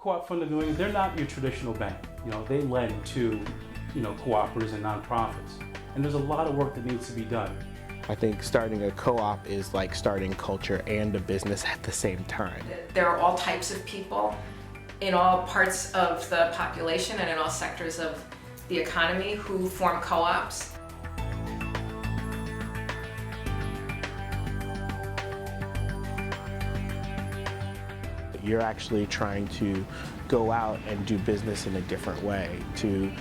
Co-op Fund of New England, they're not your traditional bank. You know, they lend to, cooperatives and nonprofits. And there's a lot of work that needs to be done. I think starting a co-op is like starting culture and a business at the same time. There are all types of people in all parts of the population and in all sectors of the economy who form co-ops. You're actually trying to go out and do business in a different way, to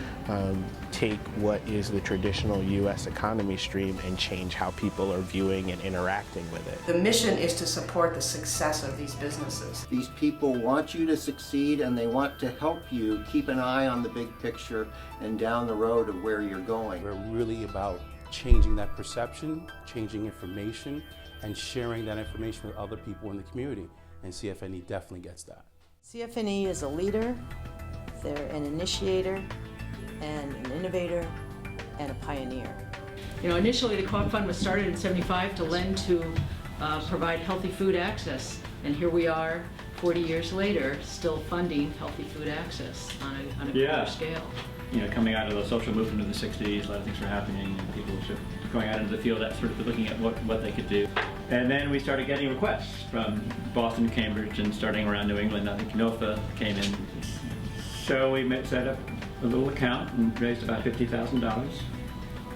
take what is the traditional U.S. economy stream and change how people are viewing and interacting with it. The mission is to support the success of these businesses. These people want you to succeed, and they want to help you keep an eye on the big picture and down the road of where you're going. We're really about changing that perception, changing information, and sharing that information with other people in the community. And CFNE definitely gets that. CFNE is a leader, they're an initiator, and an innovator, and a pioneer. Initially the Co-op Fund was started in '75 to lend to provide healthy food access. And here we are, 40 years later, still funding healthy food access on a global scale. Coming out of the social movement of the 60s, a lot of things were happening, and people were going out into the field, sort of looking at what they could do. And then we started getting requests from Boston, Cambridge, and starting around New England. I think NOFA came in. So we set up a little account and raised about $50,000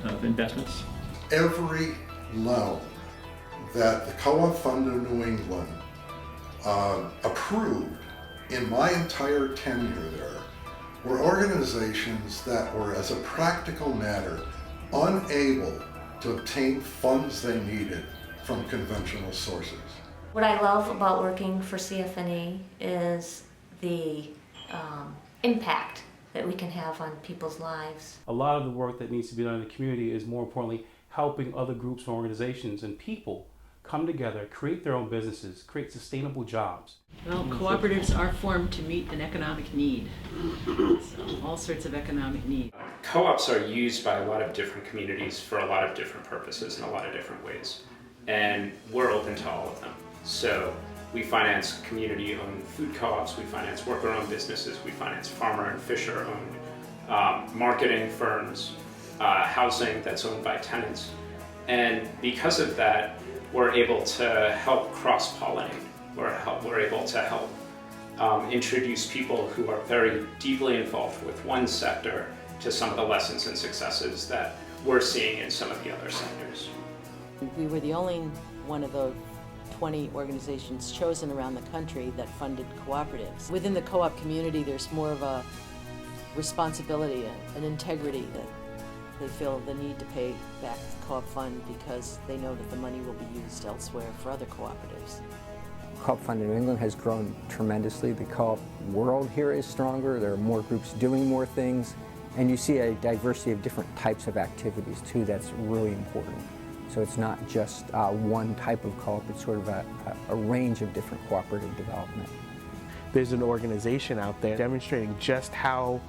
of investments. Every loan that the Co-op Fund of New England approved in my entire tenure there were organizations that were, as a practical matter, unable to obtain funds they needed from conventional sources. What I love about working for CFNE is the impact that we can have on people's lives. A lot of the work that needs to be done in the community is, more importantly, helping other groups and organizations and people come together, create their own businesses, create sustainable jobs. Well, cooperatives are formed to meet an economic need, so all sorts of economic need. Co-ops are used by a lot of different communities for a lot of different purposes in a lot of different ways, and we're open to all of them. So we finance community-owned food co-ops, we finance worker-owned businesses, we finance farmer and fisher-owned marketing firms, housing that's owned by tenants, and because of that, we're able to help cross-pollinate. We're able to help introduce people who are very deeply involved with one sector to some of the lessons and successes that we're seeing in some of the other sectors. We were the only one of the 20 organizations chosen around the country that funded cooperatives. Within the co-op community, there's more of a responsibility, an integrity that they feel the need to pay back the Co-op Fund because they know that the money will be used elsewhere for other cooperatives. Co-op Fund in New England has grown tremendously. The co-op world here is stronger. There are more groups doing more things, and you see a diversity of different types of activities too. That's really important. So it's not just one type of co-op, it's sort of a range of different cooperative development. There's an organization out there demonstrating just how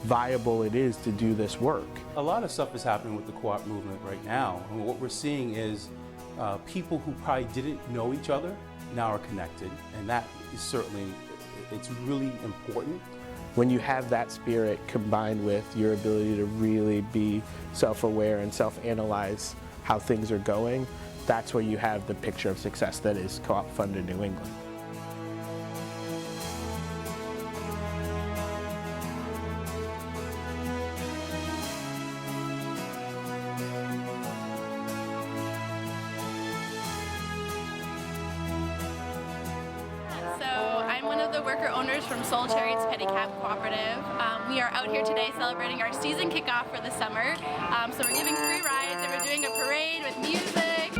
viable it is to do this work. A lot of stuff is happening with the co-op movement right now. And what we're seeing is people who probably didn't know each other now are connected, and that is certainly, it's really important. When you have that spirit combined with your ability to really be self-aware and self-analyze how things are going, that's where you have the picture of success that is Co-op Fund in New England. I'm one of the worker owners from Soul Chariots Pedicab Cooperative. We are out here today celebrating our season kickoff for the summer. So we're giving free rides and we're doing a parade with music.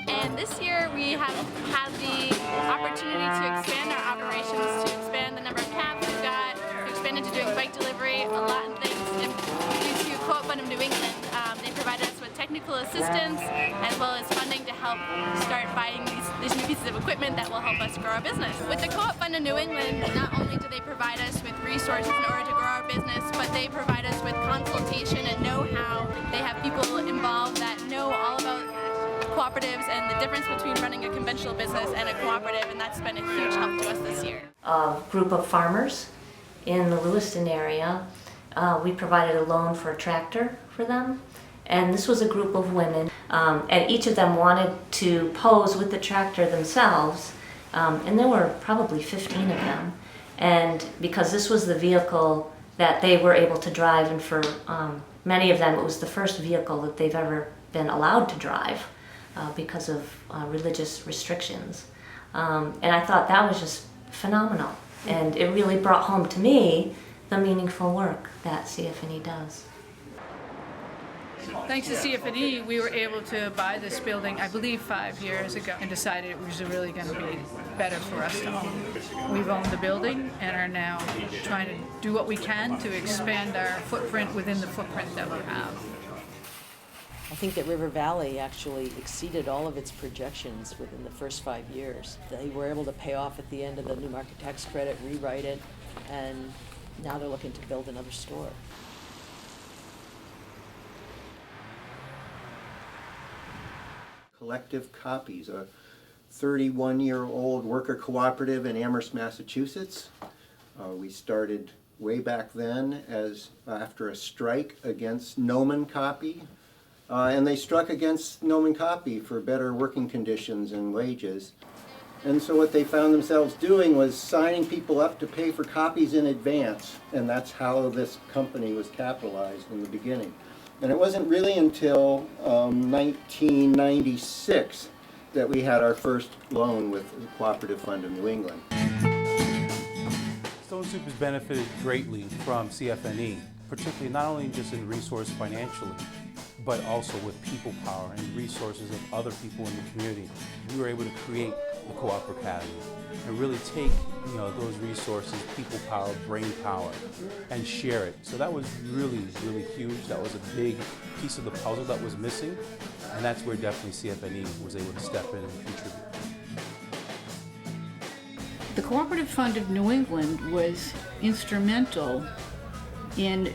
And this year we have had the opportunity to expand our operations, to expand the number of cabs we've got, to expand into doing bike delivery, a lot of things due to Co-op Fund of New England. They provided us with technical assistance as well as funding to help start buying these new pieces of equipment that will help us grow our business. With the Co-op Fund of New England, not only do they provide us with resources in order to grow our business, but they provide us with consultation and know-how. They have people involved that know all about cooperatives and the difference between running a conventional business and a cooperative, and that's been a huge help to us this year. A group of farmers in the Lewiston area, we provided a loan for a tractor for them, and this was a group of women, and each of them wanted to pose with the tractor themselves, and there were probably 15 of them, and because this was the vehicle that they were able to drive, and for many of them it was the first vehicle that they've ever been allowed to drive because of religious restrictions. And I thought that was just phenomenal, and it really brought home to me the meaningful work that CFNE does. Thanks to CFNE, we were able to buy this building, I believe 5 years ago, and decided it was really going to be better for us to own. We've owned the building and are now trying to do what we can to expand our footprint within the footprint that we have. I think that River Valley actually exceeded all of its projections within the first 5 years. They were able to pay off at the end of the new market tax credit, rewrite it, and now they're looking to build another store. Cooperative Copies, a 31-year-old worker cooperative in Amherst, Massachusetts. We started way back then as after a strike against Noman Copy, and they struck against Noman Copy for better working conditions and wages. And so what they found themselves doing was signing people up to pay for copies in advance, and that's how this company was capitalized in the beginning. And it wasn't really until 1996 that we had our first loan with the Cooperative Fund of New England. Stone Soup has benefited greatly from CFNE, particularly not only just in resource financially, but also with people power and resources of other people in the community. We were able to create the Co-op Academy and really take those resources, people power, brain power, and share it. So that was really, really huge. That was a big piece of the puzzle that was missing, and that's where definitely CFNE was able to step in and contribute. The Cooperative Fund of New England was instrumental in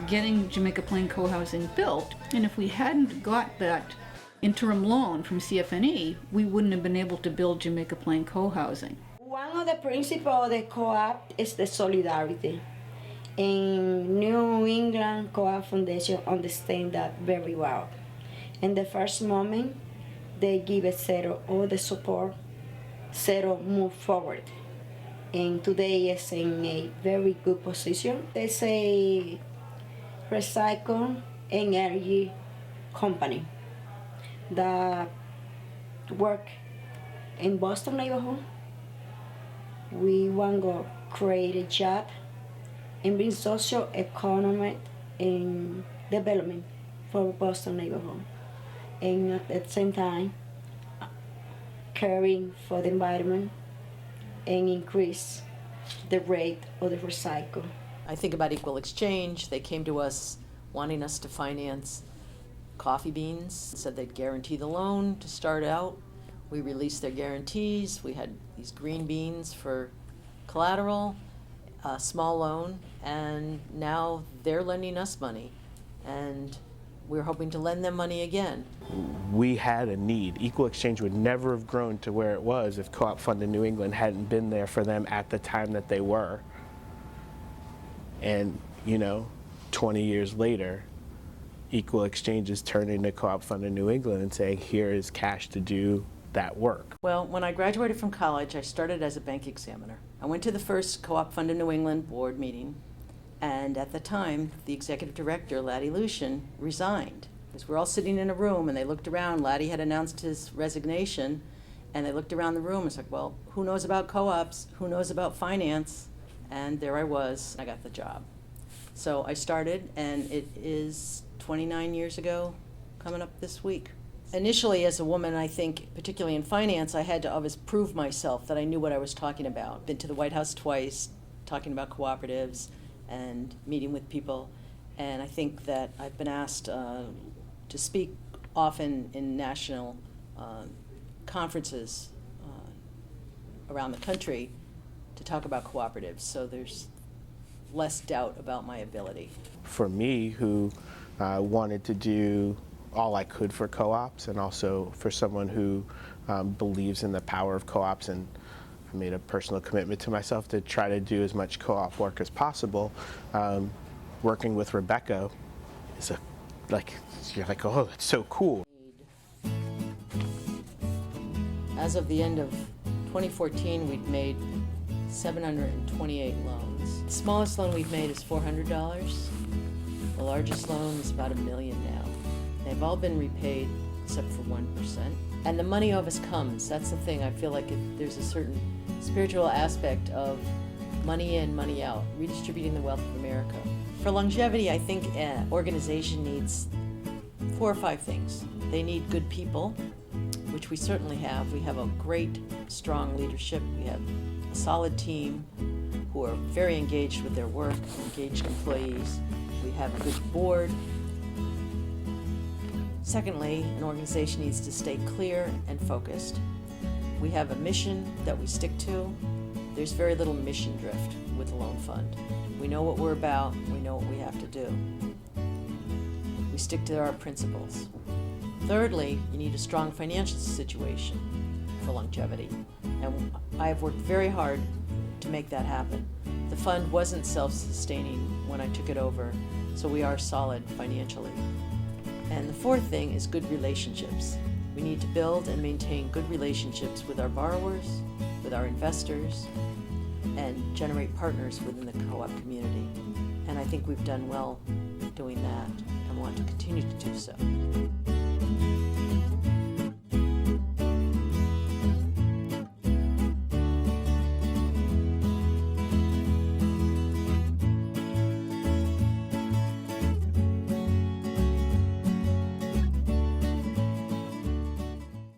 getting Jamaica Plain Co-housing built, and if we hadn't got that interim loan from CFNE, we wouldn't have been able to build Jamaica Plain Co-housing. One of the principles of the co-op is the solidarity. And New England Co-op Foundation understands that very well. In the first moment, they give Zero all the support. Zero move forward. And today is in a very good position. They say recycle energy company that work in Boston neighborhood. We want to create a job and bring social economic and development for Boston neighborhood, and at the same time caring for the environment and increase the rate of the recycle. I think about Equal Exchange. They came to us wanting us to finance coffee beans, said they'd guarantee the loan to start out. We released their guarantees. We had these green beans for collateral, a small loan, and now they're lending us money. And we're hoping to lend them money again. We had a need. Equal Exchange would never have grown to where it was if Co-op Fund in New England hadn't been there for them at the time that they were. And, 20 years later, Equal Exchange is turning to Co-op Fund in New England and saying, here is cash to do that work. Well, when I graduated from college, I started as a bank examiner. I went to the first Co-op Fund in New England board meeting, and at the time, the executive director, Laddie Lucian, resigned. Because we're all sitting in a room, and they looked around. Laddie had announced his resignation, and they looked around the room and said, well, who knows about co-ops? Who knows about finance? And there I was. I got the job. So I started, and it is 29 years ago, coming up this week. Initially, as a woman, I think, particularly in finance, I had to always prove myself that I knew what I was talking about. Been to the White House twice, talking about cooperatives and meeting with people. And I think that I've been asked to speak often in national conferences around the country to talk about cooperatives. So there's less doubt about my ability. For me, who wanted to do all I could for co-ops, and also for someone who believes in the power of co-ops, and I made a personal commitment to myself to try to do as much co-op work as possible. Working with Rebekah is you're like, oh, that's so cool. As of the end of 2014, we'd made 728 loans. The smallest loan we've made is $400. The largest loan is about $1 million now. They've all been repaid except for 1%. And the money always comes. That's the thing. I feel like there's a certain spiritual aspect of money in, money out, redistributing the wealth of America. For longevity, I think an organization needs 4 or 5 things. They need good people, which we certainly have. We have a great, strong leadership. We have a solid team who are very engaged with their work, engaged employees. We have a good board. Secondly, an organization needs to stay clear and focused. We have a mission that we stick to. There's very little mission drift with the loan fund. We know what we're about. We know what we have to do. We stick to our principles. Thirdly, you need a strong financial situation for longevity. And I have worked very hard to make that happen. The fund wasn't self-sustaining when I took it over, so we are solid financially. And the fourth thing is good relationships. We need to build and maintain good relationships with our borrowers, with our investors, and generate partners within the co-op community. And I think we've done well doing that and want to continue to do so.